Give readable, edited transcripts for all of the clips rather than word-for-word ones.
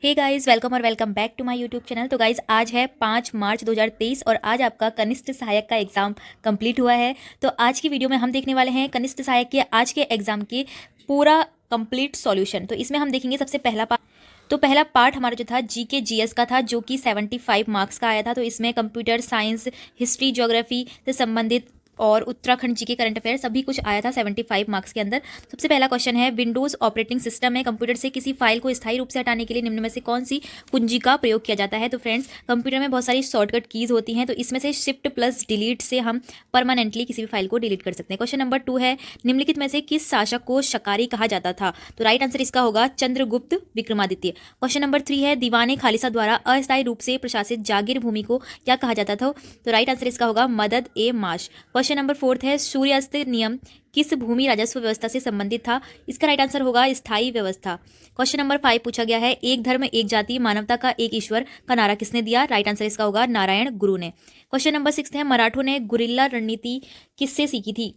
हे guys, welcome और welcome back to my YouTube channel. तो guys, आज है 5 मार्च 2023 और आज आपका कनिष्ठ सहायक का एग्ज़ाम कंप्लीट हुआ है। तो आज की वीडियो में हम देखने वाले हैं कनिष्ठ सहायक के आज के एग्ज़ाम के पूरा कंप्लीट सॉल्यूशन। तो इसमें हम देखेंगे सबसे पहला पार्ट। तो पहला पार्ट हमारा जो था जीके जीएस का था, जो कि 75 मार्क्स का आया था। तो इसमें कंप्यूटर साइंस, हिस्ट्री, ज्योग्राफी से संबंधित और उत्तराखंड जी के करंट अफेयर सभी कुछ आया था 75 मार्क्स के अंदर। सबसे पहला क्वेश्चन है, विंडोज ऑपरेटिंग सिस्टम में कंप्यूटर से किसी फाइल को स्थायी रूप से हटाने के लिए निम्न में से कौन सी कुंजी का प्रयोग किया जाता है। तो फ्रेंड्स, कंप्यूटर में बहुत सारी शॉर्टकट कीज होती हैं, तो इसमें से शिफ्ट प्लस डिलीट से हम परमानेंटली किसी भी फाइल को डिलीट कर सकते हैं। क्वेश्चन नंबर 2 है, निम्नलिखित में से किस शासक को शकारी कहा जाता था। तो राइट आंसर इसका होगा चंद्रगुप्त विक्रमादित्य। क्वेश्चन नंबर 3 है, दीवाने खालिसा द्वारा अस्थायी रूप से प्रशासित जागीर भूमि को क्या कहा जाता था। तो राइट आंसर इसका होगा मदद ए माश। क्वेश्चन नंबर 4 है, सूर्यास्त नियम किस भूमि राजस्व व्यवस्था से संबंधित था। इसका राइट आंसर होगा स्थायी व्यवस्था। क्वेश्चन नंबर 5 पूछा गया है, एक धर्म एक जाति मानवता का एक ईश्वर का नारा किसने दिया। राइट आंसर इसका होगा नारायण गुरु ने। क्वेश्चन नंबर 6 है, मराठों ने गुरिल्ला रणनीति किससे सीखी थी।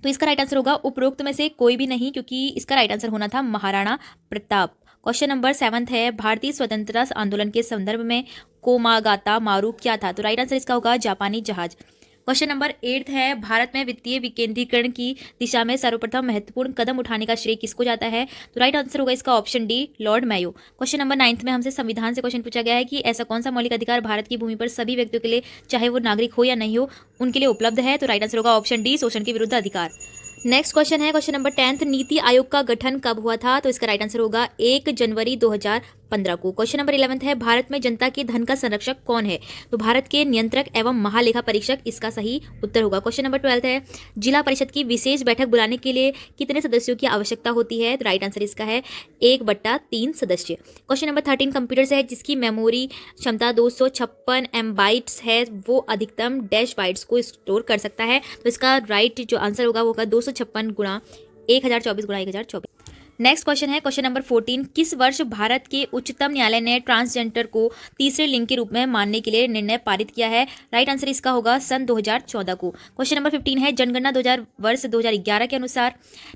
तो इसका राइट आंसर होगा उपरोक्त में से कोई भी नहीं, क्योंकि इसका राइट आंसर होना था महाराणा प्रताप। क्वेश्चन नंबर 7 है, भारतीय स्वतंत्रता आंदोलन के संदर्भ में कोमागाता मारू क्या था। तो राइट आंसर इसका होगा जापानी जहाज। क्वेश्चन नंबर 8 है, भारत में वित्तीय विकेंद्रीकरण की दिशा में सर्वप्रथम महत्वपूर्ण कदम उठाने का श्रेय किसको जाता है। तो राइट आंसर होगा इसका option D, Lord Mayo. Question number 9 में हमसे संविधान से क्वेश्चन पूछा गया है कि ऐसा कौन सा मौलिक अधिकार भारत की भूमि पर सभी व्यक्तियों के लिए, चाहे वो नागरिक हो या नहीं हो, उनके लिए उपलब्ध है। तो राइट आंसर होगा ऑप्शन डी, शोषण के विरुद्ध अधिकार। नेक्स्ट क्वेश्चन है, क्वेश्चन नंबर 10, नीति आयोग का गठन कब हुआ था। तो इसका राइट आंसर होगा 1 जनवरी 2015 को। क्वेश्चन नंबर 11 है, भारत में जनता के धन का संरक्षक कौन है। तो भारत के नियंत्रक एवं महालेखा परीक्षक इसका सही उत्तर होगा। क्वेश्चन नंबर 12 है, जिला परिषद की विशेष बैठक बुलाने के लिए कितने सदस्यों की आवश्यकता होती है। तो राइट आंसर इसका है 1/3 सदस्य। क्वेश्चन नंबर 13, कंप्यूटर से है जिसकी मेमोरी क्षमता 256 MB है, वो अधिकतम डैश बाइट्स को स्टोर कर सकता है। तो इसका राइट जो आंसर होगा वो होगा 256 गुणा 1024 गुणा 1024। नेक्स्ट क्वेश्चन है, क्वेश्चन नंबर 14, किस वर्ष भारत के उच्चतम न्यायालय ने ट्रांसजेंडर को तीसरे लिंग के रूप में मानने के लिए निर्णय पारित किया है। राइट आंसर इसका होगा सन 2014 को। क्वेश्चन नंबर 15 है, जनगणना 2011 के अनुसार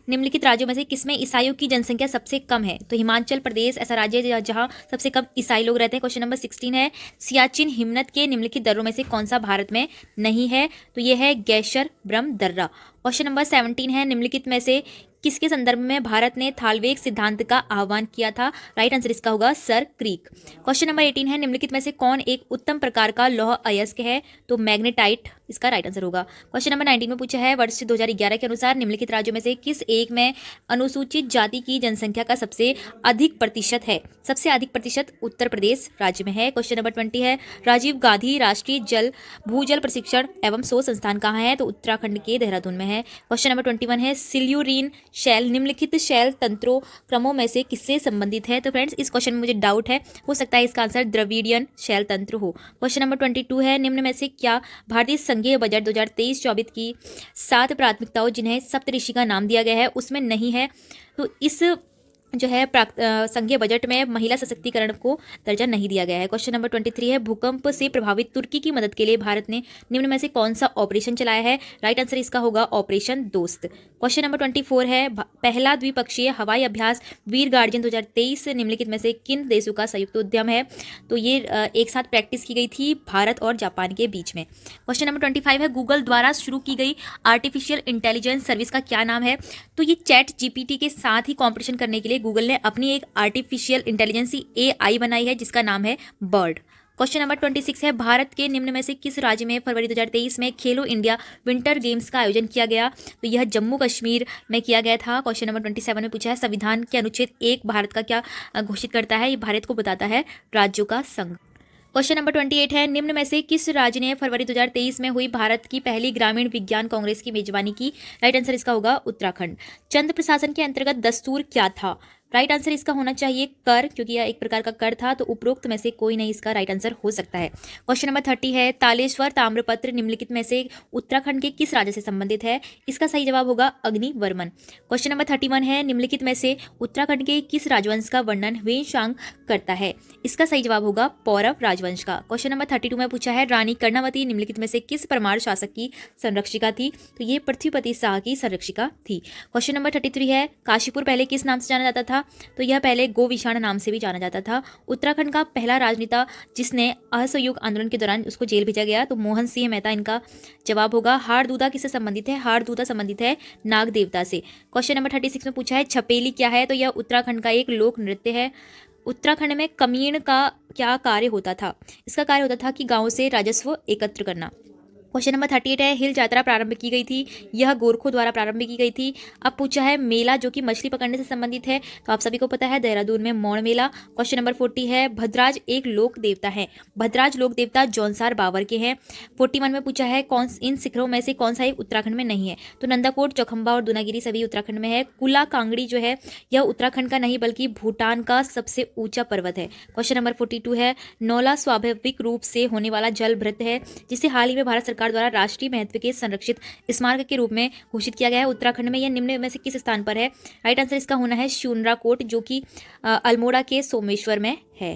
निम्नलिखित राज्यों में से किसमें ईसाइयों की जनसंख्या सबसे कम है। तो हिमाचल प्रदेश ऐसा राज्य है जहाँ सबसे कम ईसाई लोग रहते हैं। क्वेश्चन नंबर 16 है, सियाचिन हिमनद के निम्नलिखित दर्रों में से कौन सा भारत में नहीं है। तो ये है गैशर ब्रह्म दर्रा। क्वेश्चन नंबर 17 है, निम्नलिखित में से किसके संदर्भ में भारत ने थालवेग सिद्धांत का आह्वान किया था। राइट आंसर इसका होगा सर क्रीक। क्वेश्चन नंबर 18 है, निम्नलिखित में से कौन एक उत्तम प्रकार का लौह अयस्क है। तो मैग्नेटाइट इसका राइट आंसर होगा। क्वेश्चन नंबर 19 में पूछा है, वर्ष 2011 के अनुसार निम्नलिखित राज्यों में से किस एक में अनुसूचित जाति की जनसंख्या का सबसे अधिक प्रतिशत है। सबसे अधिक प्रतिशत उत्तर प्रदेश राज्य में है। क्वेश्चन नंबर 20 है, राजीव गांधी राष्ट्रीय भूजल प्रशिक्षण एवं शोध संस्थान कहाँ है। तो उत्तराखंड के देहरादून में है। क्वेश्चन नंबर 21 है, सिल्यूरीन शैल निम्नलिखित शैल तंत्रों क्रमों में से किससे संबंधित है। तो फ्रेंड्स, इस क्वेश्चन में मुझे डाउट है, हो सकता है इसका आंसर द्रविडियन शैल तंत्र हो। क्वेश्चन नंबर 22 है, निम्न में से क्या भारतीय संघीय बजट 2023-24 की 7 प्राथमिकताओं जिन्हें सप्तऋषि का नाम दिया गया है उसमें नहीं है। तो इस जो है संघीय बजट में महिला सशक्तिकरण को दर्जा नहीं दिया गया है। क्वेश्चन नंबर 23 है, भूकंप से प्रभावित तुर्की की मदद के लिए भारत ने निम्न में से कौन सा ऑपरेशन चलाया है। राइट आंसर इसका होगा ऑपरेशन दोस्त। क्वेश्चन नंबर 24 है, पहला द्विपक्षीय हवाई अभ्यास वीर गार्जियन 2023 निम्नलिखित में से किन देशों का संयुक्त उद्यम है। तो ये एक साथ प्रैक्टिस की गई थी भारत और जापान के बीच में। क्वेश्चन नंबर 25 है, गूगल द्वारा शुरू की गई आर्टिफिशियल इंटेलिजेंस सर्विस का क्या नाम है। तो ये चैट जीपीटी के साथ ही कॉम्पिटिशन करने के लिए गूगल ने अपनी एक आर्टिफिशियल इंटेलिजेंस AI बनाई है जिसका नाम है बर्ड। क्वेश्चन नंबर 26 है, भारत के निम्न में से किस राज्य में फरवरी 2023 में खेलो इंडिया विंटर गेम्स का आयोजन किया गया। तो यह जम्मू कश्मीर में किया गया था। क्वेश्चन नंबर 27 में पूछा है, संविधान के अनुच्छेद 1 भारत का क्या घोषित करता है। ये भारत को बताता है राज्यों का संघ। क्वेश्चन नंबर 28 है, निम्न में से किस राज्य ने फरवरी 2023 में हुई भारत की पहली ग्रामीण विज्ञान कांग्रेस की मेजबानी की। राइट आंसर इसका होगा उत्तराखंड। चंद प्रशासन के अंतर्गत दस्तूर क्या था। राइट आंसर इसका होना चाहिए कर, क्योंकि यह एक प्रकार का कर था। तो उपरोक्त में से कोई नहीं इसका राइट आंसर हो सकता है। क्वेश्चन नंबर 30 है, तालेश्वर ताम्रपत्र निम्नलिखित में से उत्तराखंड के किस राज्य से संबंधित है। इसका सही जवाब होगा अग्निवर्मन। क्वेश्चन नंबर 31 है, निम्नलिखित में से उत्तराखंड के किस राजवंश का वर्णन ह्वेनसांग करता है। इसका सही जवाब होगा पौरव राजवंश का। क्वेश्चन नंबर 32 में पूछा है, रानी कर्णावती निम्नलिखित में से किस परमार शासक की संरक्षिका थी। तो ये पृथ्वीपति शाह की संरक्षिका थी। क्वेश्चन नंबर 33 है, काशीपुर पहले किस नाम से जाना जाता था। था? तो यह पहले गोविषाण नाम से भी जाना जाता था। उत्तराखंड का पहला राजनेता जिसने असहयोग आंदोलन के दौरान उसको जेल भेजा गया, तो मोहन सिंह मेहता इनका जवाब होगा। हारदूदा किससे संबंधित है? हारदूदा संबंधित है नाग देवता से। क्वेश्चन नंबर 36 में पूछा है छपेली क्या है? तो यह उत्तराखंड का एक लोक नृत्य है। उत्तराखंड में कमीण का क्या कार्य होता था? इसका कार्य होता था कि गाँव से राजस्व एकत्र करना। क्वेश्चन नंबर 38 है हिल यात्रा प्रारंभ की गई थी? यह गोरखों द्वारा प्रारंभ की गई थी। अब पूछा है मेला जो कि मछली पकड़ने से संबंधित है, तो आप सभी को पता है देहरादून में मौड़ मेला। क्वेश्चन नंबर 40 है भद्राज एक लोक देवता है? भद्राज लोक देवता जौनसार बावर के हैं। 41 में पूछा है कौन इन शिखरों में से कौन सा एक उत्तराखंड में नहीं है? तो नंदाकोट, चौखंबा और दुनागिरी सभी उत्तराखंड में है। कुला कांगड़ी जो है यह उत्तराखंड का नहीं बल्कि भूटान का सबसे ऊंचा पर्वत है। क्वेश्चन नंबर 42 है नौला स्वाभाविक रूप से होने वाला जल भृत है जिसे हाल ही में भारत सरकार द्वारा राष्ट्रीय महत्व के संरक्षित स्मारक के रूप में घोषित किया गया है। उत्तराखंड में यह निम्न में से किस स्थान पर है? राइट आंसर इसका होना है शूनराकोट जो कि अल्मोड़ा के सोमेश्वर में है।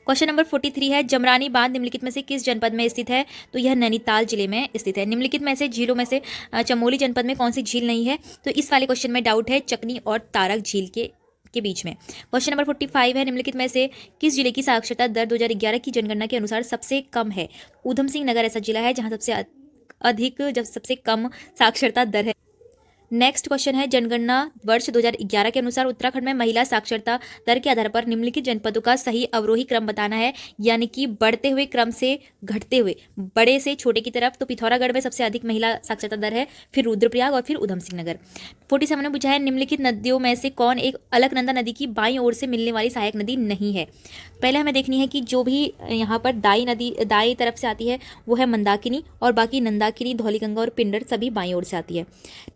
क्वेश्चन नंबर 43 है जमरानी बांध निम्नलिखित में से किस जनपद में स्थित है? तो यह नैनीताल जिले में स्थित है। निम्नलिखित में से झीलों में से चमोली जनपद में कौन सी झील नहीं है? तो इस वाले क्वेश्चन में डाउट है चकनी और तारक झील के बीच में। क्वेश्चन नंबर 45 है निम्नलिखित में से किस जिले की साक्षरता दर 2011 की जनगणना के अनुसार सबसे कम है? ऊधम सिंह नगर ऐसा जिला है जहां सबसे कम साक्षरता दर है। नेक्स्ट क्वेश्चन है जनगणना वर्ष 2011 के अनुसार उत्तराखंड में महिला साक्षरता दर के आधार पर निम्नलिखित जनपदों का सही अवरोही क्रम बताना है, यानी कि बढ़ते हुए क्रम से घटते हुए बड़े से छोटे की तरफ। तो पिथौरागढ़ में सबसे अधिक महिला साक्षरता दर है, फिर रुद्रप्रयाग और फिर ऊधम सिंह नगर। 47 ने पूछा है निम्नलिखित नदियों में से कौन एक अलकनंदा नदी की बाईं ओर से मिलने वाली सहायक नदी नहीं है? पहले हमें देखनी है कि जो भी यहाँ पर दाई तरफ से आती है वो है मंदाकिनी, और बाकी नंदाकिनी, धौलीगंगा और पिंडर सभी बाईं ओर से आती है।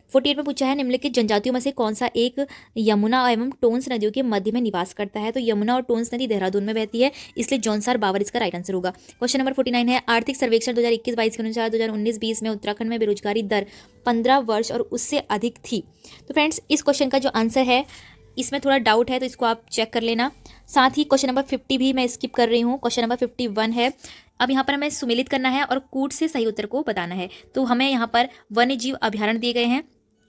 48 में पूछा है निम्नलिखित जनजातियों में से कौन सा एक यमुना एवं टोंस नदियों के मध्य में निवास करता है? तो यमुना और टोंस नदी देहरादून में बहती है, इसलिए जौनसार बावर इसका राइट आंसर होगा। क्वेश्चन नंबर 49 है आर्थिक सर्वेक्षण 2021-22 के अनुसार 2019-20 में उत्तराखंड में बेरोजगारी दर 15 वर्ष और उससे अधिक थी। तो फ्रेंड्स इस क्वेश्चन का जो आंसर है इसमें थोड़ा डाउट है, तो इसको आप चेक कर लेना। साथ ही क्वेश्चन नंबर 50 भी मैं स्किप कर रही हूँ। क्वेश्चन नंबर 51 है, अब यहाँ पर हमें सुमेलित करना है और कूट से सही उत्तर को बताना है। तो हमें यहाँ पर वन्य जीव अभ्यारण्य दिए गए हैं।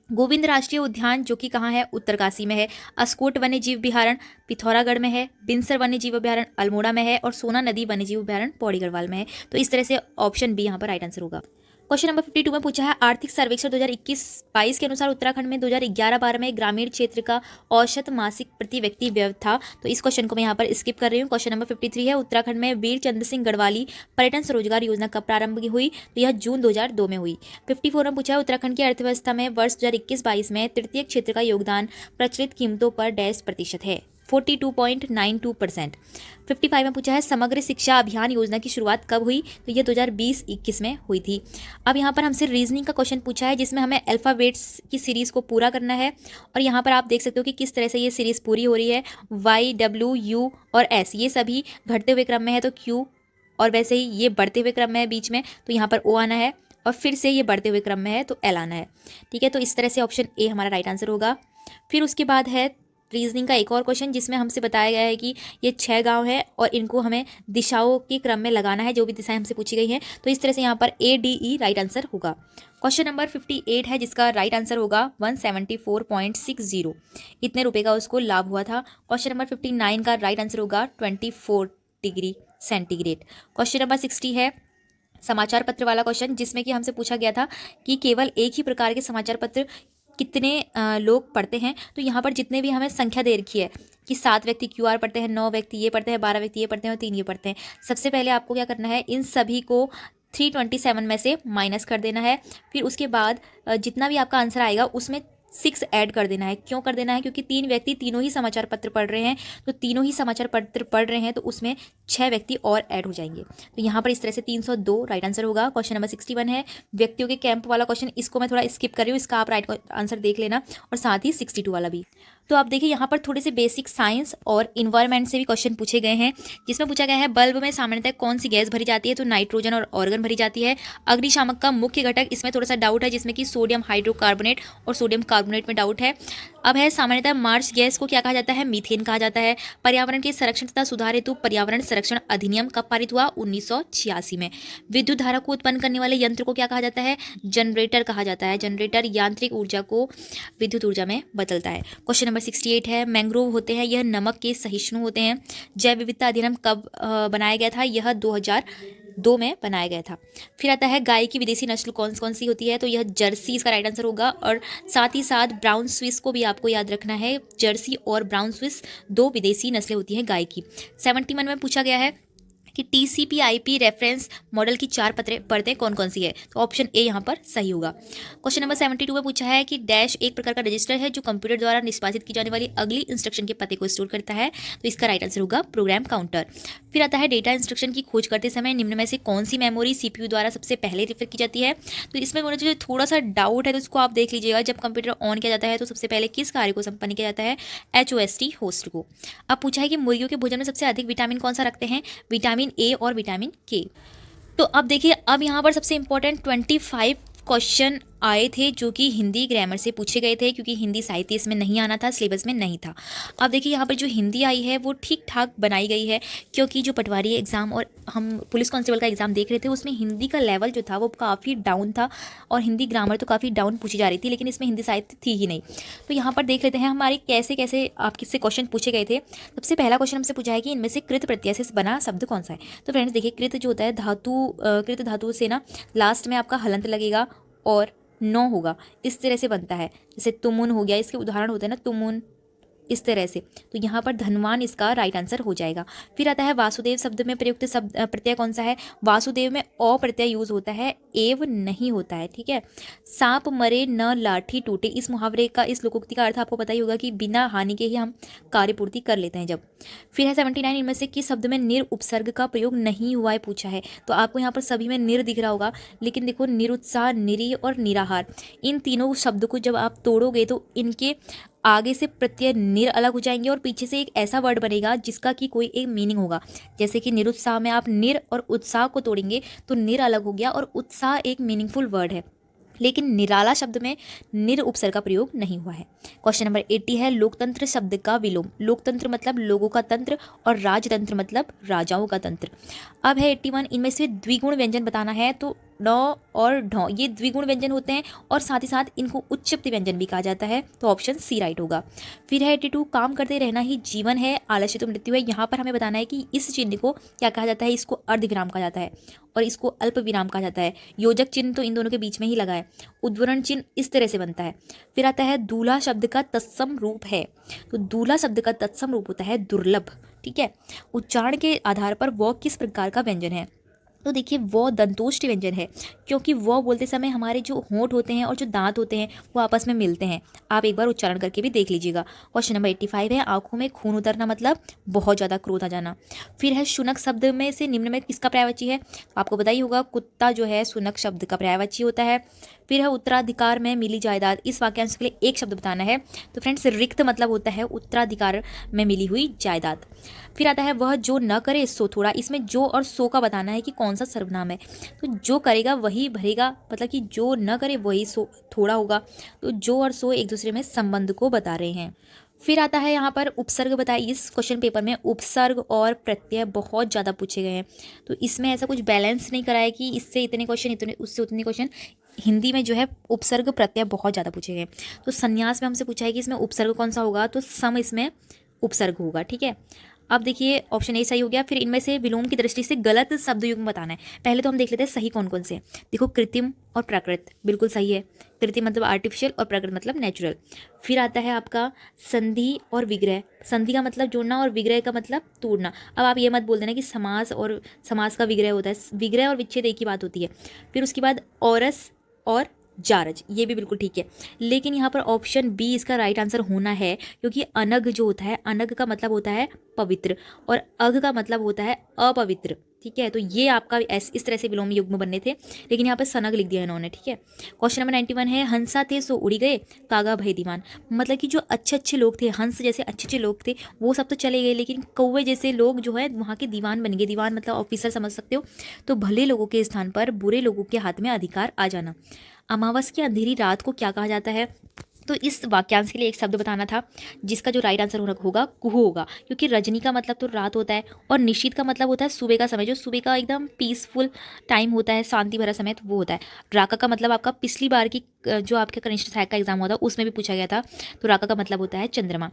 गोविंद राष्ट्रीय उद्यान जो कि कहाँ है? उत्तरकाशी में है। अस्कोट वन्य जीव अभ्यारण्य पिथौरागढ़ में है। बिनसर वन्य जीव अभ्यारण्य अल्मोड़ा में है। और सोना नदी वन्य जीव अभ्यारण्य पौड़ी गढ़वाल में है। तो इस तरह से ऑप्शन बी यहाँ पर राइट आंसर होगा। क्वेश्चन नंबर 52 में पूछा है आर्थिक सर्वेक्षण 2021-22 के अनुसार उत्तराखंड में 2011-12 में ग्रामीण क्षेत्र का औसत मासिक प्रति व्यक्ति व्यय था। तो इस क्वेश्चन को मैं यहाँ पर स्किप कर रही हूँ। क्वेश्चन नंबर 53 है उत्तराखंड में वीर चंद्र सिंह गढ़वाली पर्यटन स्वरोजगार योजना कब प्रारंभ हुई? तो यह जून 2002 में हुई। 54 में पूछा है उत्तराखंड की अर्थव्यवस्था में वर्ष 2021-22 में तृतीय क्षेत्र का योगदान प्रचलित कीमतों पर %% है? 42.92%। 55 में पूछा है समग्र शिक्षा अभियान योजना की शुरुआत कब हुई? तो यह 2020-21 में हुई थी। अब यहाँ पर हमसे रीजनिंग का क्वेश्चन पूछा है जिसमें हमें अल्फ़ाबेट्स की सीरीज़ को पूरा करना है, और यहाँ पर आप देख सकते हो कि किस तरह से ये सीरीज़ पूरी हो रही है। Y, W, U और S ये सभी घटते हुए क्रम में है, तो Q, और वैसे ही ये बढ़ते हुए क्रम में है बीच में, तो यहाँ पर O आना है, और फिर से ये बढ़ते हुए क्रम में है तो L आना है। ठीक है, तो इस तरह से ऑप्शन ए हमारा राइट आंसर होगा। फिर उसके बाद है रीजनिंग का एक और क्वेश्चन जिसमें हमसे बताया गया है कि ये 6 गांव है और इनको हमें दिशाओं के क्रम में लगाना है, जो भी दिशाएं हमसे पूछी गई हैं। तो इस तरह से यहाँ पर ADE राइट आंसर होगा। क्वेश्चन नंबर 58 है जिसका राइट आंसर होगा 174.60। इतने रुपए का उसको लाभ हुआ था। क्वेश्चन नंबर 59 का राइट आंसर होगा 24 डिग्री सेंटीग्रेड। क्वेश्चन नंबर 60 है समाचार पत्र वाला क्वेश्चन जिसमें कि हमसे पूछा गया था कि केवल एक ही प्रकार के समाचार पत्र कितने लोग पढ़ते हैं। तो यहाँ पर जितने भी हमें संख्या दे रखी है कि 7 व्यक्ति QR पढ़ते हैं, 9 व्यक्ति ये पढ़ते हैं, 12 व्यक्ति ये पढ़ते हैं और 3 ये पढ़ते हैं। सबसे पहले आपको क्या करना है, इन सभी को 327 में से माइनस कर देना है। फिर उसके बाद जितना भी आपका आंसर आएगा उसमें 6 ऐड कर देना है। क्यों कर देना है? क्योंकि 3 व्यक्ति तीनों ही समाचार पत्र पढ़ रहे हैं, तो तीनों ही समाचार पत्र पढ़ रहे हैं तो उसमें 6 व्यक्ति और ऐड हो जाएंगे। तो यहाँ पर इस तरह से 302 राइट आंसर होगा। क्वेश्चन नंबर 61 है व्यक्तियों के कैंप वाला क्वेश्चन, इसको मैं थोड़ा स्किप कर रही हूँ, इसका आप राइट आंसर देख लेना, और साथ ही 62 वाला भी। तो आप देखिए यहाँ पर थोड़े से बेसिक साइंस और इन्वायरमेंट से भी क्वेश्चन पूछे गए हैं, जिसमें पूछा गया है बल्ब में सामान्यतः कौन सी गैस भरी जाती है? तो नाइट्रोजन और ऑर्गन भरी जाती है। अग्निशामक का मुख्य घटक, इसमें थोड़ा सा डाउट है जिसमें कि सोडियम हाइड्रोकार्बोनेट और सोडियम कार्बोनेट में डाउट है। अब है सामान्यतः मार्च गैस को क्या कहा जाता है? मीथेन कहा जाता है। पर्यावरण के संरक्षण तथा सुधार हेतु पर्यावरण संरक्षण अधिनियम कब पारित हुआ? 1986 में। विद्युत धारा को उत्पन्न करने वाले यंत्र को क्या कहा जाता है? जनरेटर कहा जाता है। जनरेटर यांत्रिक ऊर्जा को विद्युत ऊर्जा में बदलता है। क्वेश्चन नंबर 68 है, मैंग्रोव होते हैं यह नमक के सहिष्णु होते हैं। जैव विविधता अधिनियम कब बनाया गया था? यह 2002 में बनाया गया था। फिर आता है गाय की विदेशी नस्ल कौन कौन सी होती है? तो यह जर्सी इसका राइट आंसर होगा। और साथ ही साथ ब्राउन स्विस को भी आपको याद रखना है। जर्सी और ब्राउन स्विस 2 विदेशी नस्लें होती हैं गाय की। 71 में पूछा गया है कि TCP/IP रेफरेंस मॉडल की 4 परतें कौन कौन सी है? तो ऑप्शन ए यहाँ पर सही होगा। क्वेश्चन नंबर 72 में पूछा है कि डैश एक प्रकार का रजिस्टर है जो कंप्यूटर द्वारा निष्पादित की जाने वाली अगली इंस्ट्रक्शन के पते को स्टोर करता है। तो इसका राइट आंसर होगा प्रोग्राम काउंटर। फिर आता है डेटा इंस्ट्रक्शन की खोज करते समय निम्न में से कौन सी मेमोरी CPU द्वारा सबसे पहले रेफर की जाती है? तो इसमें मुझे थोड़ा सा डाउट है, तो इसको आप देख लीजिएगा। जब कंप्यूटर ऑन किया जाता है तो सबसे पहले किस कार्य को संपन्न किया जाता है? HOST होस्ट को। अब पूछा है कि मुर्गियों के भोजन में सबसे अधिक विटामिन कौन सा रखते हैं? विटामिन ए और विटामिन के। तो अब देखिए, अब यहाँ पर सबसे इंपॉर्टेंट 25 क्वेश्चन आए थे जो कि हिंदी ग्रामर से पूछे गए थे, क्योंकि हिंदी साहित्य इसमें नहीं आना था, सिलेबस में नहीं था। अब देखिए यहाँ पर जो हिंदी आई है वो ठीक ठाक बनाई गई है, क्योंकि जो पटवारी एग्ज़ाम और हम पुलिस कांस्टेबल का एग्ज़ाम देख रहे थे उसमें हिंदी का लेवल जो था वो काफ़ी डाउन था और हिंदी ग्रामर तो काफ़ी डाउन पूछी जा रही थी, लेकिन इसमें हिंदी साहित्य थी ही नहीं। तो यहाँ पर देख लेते हैं हमारे कैसे कैसे आपके से क्वेश्चन पूछे गए थे। सबसे पहला क्वेश्चन हमसे पूछा है कि इनमें से कृत प्रत्यय से बना शब्द कौन सा है? तो फ्रेंड्स देखिए, कृत जो होता है कृत धातु से ना लास्ट में आपका हलंत लगेगा और नो होगा, इस तरह से बनता है। जैसे तुमुन हो गया, इसके उदाहरण होते हैं ना, तुमुन, इस तरह से। तो यहाँ पर धनवान इसका राइट आंसर हो जाएगा। फिर आता है वासुदेव शब्द में प्रयुक्त शब्द प्रत्यय कौन सा है? वासुदेव में अ प्रत्यय यूज होता है, एव नहीं होता है, ठीक है। सांप मरे न लाठी टूटे, इस मुहावरे का, इस लोकोक्ति का अर्थ आपको पता ही होगा कि बिना हानि के ही हम कार्यपूर्ति कर लेते हैं जब। फिर है 79, इनमें से किस शब्द में निर उपसर्ग का प्रयोग नहीं हुआ है पूछा है? तो आपको यहाँ पर सभी में निर दिख रहा होगा, लेकिन देखो निरुत्साह, निरी और निराहार, इन तीनों शब्द को जब आप तोड़ोगे तो इनके आगे से प्रत्यय निर अलग हो जाएंगे और पीछे से एक ऐसा वर्ड बनेगा जिसका कि कोई एक मीनिंग होगा। जैसे कि निरुत्साह में आप निर और उत्साह को तोड़ेंगे तो निर अलग हो गया और उत्साह एक मीनिंगफुल वर्ड है, लेकिन निराला शब्द में निर उपसर्ग का प्रयोग नहीं हुआ है। क्वेश्चन नंबर 80 है लोकतंत्र शब्द का विलोम। लोकतंत्र मतलब लोगों का तंत्र और राजतंत्र मतलब राजाओं का तंत्र। अब है 81, इनमें से द्विगुण व्यंजन बताना है। तो ड और ढ ये द्विगुण व्यंजन होते हैं और साथ ही साथ इनको उच्चप्ति व्यंजन भी कहा जाता है, तो ऑप्शन सी राइट होगा। फिर है 82, काम करते रहना ही जीवन है, आलस्य तो मृत्यु है। यहाँ पर हमें बताना है कि इस चिन्ह को क्या कहा जाता है? इसको अर्धविराम कहा जाता है और इसको अल्प विराम कहा जाता है। योजक चिन्ह तो इन दोनों के बीच में ही लगा है। उद्वरण चिन्ह इस तरह से बनता है। फिर आता है दूल्हा शब्द का तत्सम रूप है। तो दूल्हा शब्द का तत्सम रूप होता है दुर्लभ, ठीक है। उच्चारण के आधार पर वो किस प्रकार का व्यंजन है? तो देखिए वो दंतोष्टि व्यंजन है, क्योंकि वो बोलते समय हमारे जो होंठ होते हैं और जो दांत होते हैं वो आपस में मिलते हैं। आप एक बार उच्चारण करके भी देख लीजिएगा। क्वेश्चन नंबर 85 है आंखों में खून उतरना मतलब बहुत ज़्यादा क्रोध आ जाना। फिर है शुनक शब्द में से निम्न में किसका पर्यायवाची है? आपको पता ही होगा, कुत्ता जो है शुनक शब्द का पर्यायवाची होता है। फिर है उत्तराधिकार में मिली जायदाद, इस वाक्यांश के लिए एक शब्द बताना है। तो फ्रेंड्स रिक्त मतलब होता है उत्तराधिकार में मिली हुई जायदाद। फिर आता है वह जो न करे सो थोड़ा, इसमें जो और सो का बताना है कि कौन सा सर्वनाम है। तो जो करेगा वही भरेगा, मतलब कि जो न करे वही सो थोड़ा होगा। तो जो और सो एक दूसरे में संबंध को बता रहे हैं। फिर आता है यहाँ पर उपसर्ग बताइए। इस क्वेश्चन पेपर में उपसर्ग और प्रत्यय बहुत ज़्यादा पूछे गए हैं, तो इसमें ऐसा कुछ बैलेंस नहीं करा है कि इससे इतने क्वेश्चन, इतने उससे उतने क्वेश्चन। हिंदी में जो है उपसर्ग प्रत्यय बहुत ज़्यादा पूछे गए। तो संन्यास में हमसे पूछा है कि इसमें उपसर्ग कौन सा होगा? तो सम इसमें उपसर्ग होगा, ठीक है। अब देखिए ऑप्शन ए सही हो गया। फिर इनमें से विलोम की दृष्टि से गलत शब्द युग्म बताना है। पहले तो हम देख लेते हैं सही कौन कौन से। देखो कृत्रिम और प्राकृत बिल्कुल सही है। कृत्रिम मतलब आर्टिफिशियल और प्राकृत मतलब नेचुरल। फिर आता है आपका संधि और विग्रह। संधि का मतलब जोड़ना और विग्रह का मतलब तोड़ना। अब आप ये मत बोल देना कि समास और समास का विग्रह होता है। विग्रह और विच्छेद एक ही बात होती है। फिर उसके बाद औरस और जारज, ये भी बिल्कुल ठीक है, लेकिन यहाँ पर ऑप्शन बी इसका राइट आंसर होना है, क्योंकि अनग जो होता है, अनग का मतलब होता है पवित्र और अग का मतलब होता है अपवित्र, ठीक है। तो ये आपका इस तरह से विलोम युग्म बनने थे, लेकिन यहाँ पर सनग लिख दिया इन्होंने, ठीक है। क्वेश्चन नंबर 91 है हंसा थे सो उड़ी गए कागा भय दीवान। मतलब कि जो अच्छे अच्छे लोग थे, हंस जैसे अच्छे अच्छे लोग थे, वो सब तो चले गए, लेकिन कौवे जैसे लोग जो है वहाँ के दीवान बन गए। दीवान मतलब ऑफिसर समझ सकते हो। तो भले लोगों के स्थान पर बुरे लोगों के हाथ में अधिकार आ जाना। अमावस की अंधेरी रात को क्या कहा जाता है? तो इस वाक्यांश के लिए एक शब्द बताना था जिसका जो राइट आंसर होगा कुहू होगा, क्योंकि रजनी का मतलब तो रात होता है और निशीत का मतलब होता है सुबह का समय, जो सुबह का एकदम पीसफुल टाइम होता है, शांति भरा समय, तो वो होता है। राका का मतलब आपका पिछली बार की जो आपके कनिष्ठ सहायक का एग्जाम हुआ था उसमें भी पूछा गया था, तो राका का मतलब होता है चंद्रमा।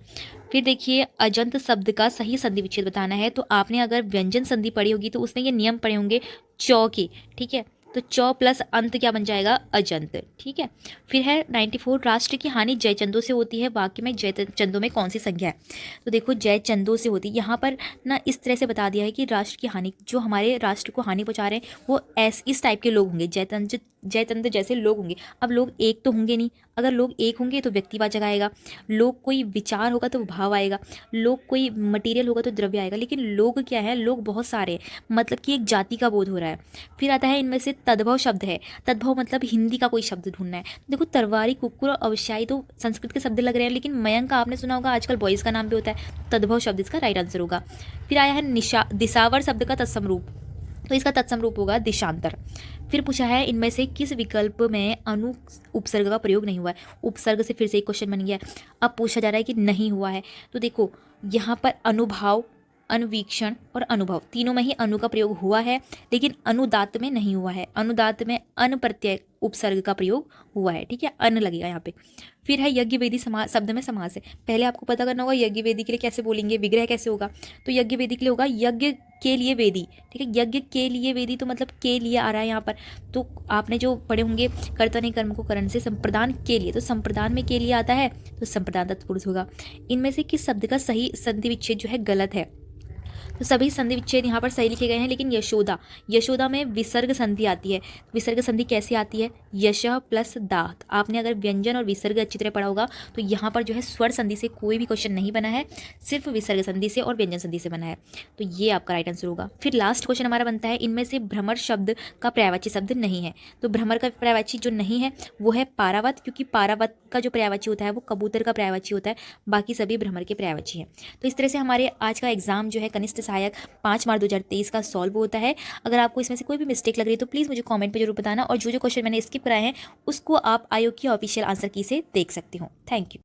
फिर देखिए अजंत शब्द का सही संधि विच्छेद बताना है, तो आपने अगर व्यंजन संधि पढ़ी होगी तो उसमें ये नियम पढ़े होंगे चौ के, ठीक है। तो चौ प्लस अंत क्या बन जाएगा, अजंत, ठीक है। फिर है 94, राष्ट्र की हानि जयचंदों से होती है, वाक्य में जयचंदों में कौन सी संज्ञा है। तो देखो जयचंदों से होती है, यहाँ पर ना इस तरह से बता दिया है कि राष्ट्र की हानि, जो हमारे राष्ट्र को हानि पहुँचा रहे हैं वो इस टाइप के लोग होंगे, जयचंद जैसे लोग होंगे। अब लोग एक तो होंगे नहीं, अगर लोग एक होंगे तो व्यक्तिवाद जगाएगा, लोग कोई विचार होगा तो भाव आएगा, लोग कोई मटेरियल होगा तो द्रव्य आएगा, लेकिन लोग क्या है, लोग बहुत सारे हैं, मतलब कि एक जाति का बोध हो रहा है। फिर आता है इनमें से तद्भव शब्द है, तद्भव मतलब हिंदी का कोई शब्द ढूंढना है। देखो तरवारी, कुकुर और अवश्यायी तो संस्कृत के शब्द लग रहे हैं, लेकिन मयंक का आपने सुना होगा आजकल बॉयज़ का नाम भी होता है, तद्भव शब्द इसका राइट आंसर होगा। फिर आया है दिशावर शब्द का तत्सम रूप, तो इसका तत्सम रूप होगा दिशांतर। फिर पूछा है इनमें से किस विकल्प में अनु उपसर्ग का प्रयोग नहीं हुआ है। उपसर्ग से फिर से एक क्वेश्चन बन गया। अब पूछा जा रहा है कि नहीं हुआ है, तो देखो यहाँ पर अनुभाव, अनुवीक्षण और अनुभव तीनों में ही अनु का प्रयोग हुआ है, लेकिन अनुदात में नहीं हुआ है। अनुदात में अन प्रत्यय उपसर्ग का प्रयोग हुआ है, ठीक है, अन लगेगा यहाँ पे। फिर है यज्ञ वेदी शब्द में समास है, पहले आपको पता करना होगा यज्ञ वेदी के लिए कैसे बोलेंगे, विग्रह कैसे होगा। तो यज्ञ वेदी के लिए होगा यज्ञ के लिए वेदी, ठीक है। यज्ञ के लिए वेदी तो मतलब के लिए आ रहा है यहाँ पर, तो आपने जो पढ़े होंगे कर्ता नहीं कर्म को करण से संप्रदान के लिए, तो संप्रदान में के लिए आता है तो संप्रदान तत्पुरुष होगा। इनमें से किस शब्द का सही संधि विच्छेद जो है गलत है, तो सभी संधि विच्छेद यहाँ पर सही लिखे गए हैं, लेकिन यशोदा में विसर्ग संधि आती है। विसर्ग संधि कैसे आती है, यशः प्लस दात। आपने अगर व्यंजन और विसर्ग अच्छी तरह पढ़ा होगा तो यहाँ पर जो है स्वर संधि से कोई भी क्वेश्चन नहीं बना है, सिर्फ विसर्ग संधि से और व्यंजन संधि से बना है, तो ये आपका राइट आंसर होगा। फिर लास्ट क्वेश्चन हमारा बनता है इनमें से भ्रमर शब्द का पर्यायवाची शब्द नहीं है। तो भ्रमर का पर्यायवाची जो नहीं है वो है पारावत, क्योंकि पारावत का जो पर्यायवाची होता है वो कबूतर का पर्यायवाची होता है, बाकी सभी भ्रमर के पर्यायवाची हैं। तो इस तरह से हमारे आज का एग्जाम जो है कनिष्ठ सहायक 5 मार्च 2023 का सॉल्व होता है। अगर आपको इसमें से कोई भी मिस्टेक लग रही है तो प्लीज़ मुझे कमेंट पे जरूर बताना, और जो क्वेश्चन मैंने स्किप कराए हैं उसको आप आयोग की ऑफिशियल आंसर की से देख सकते हो। Thank you.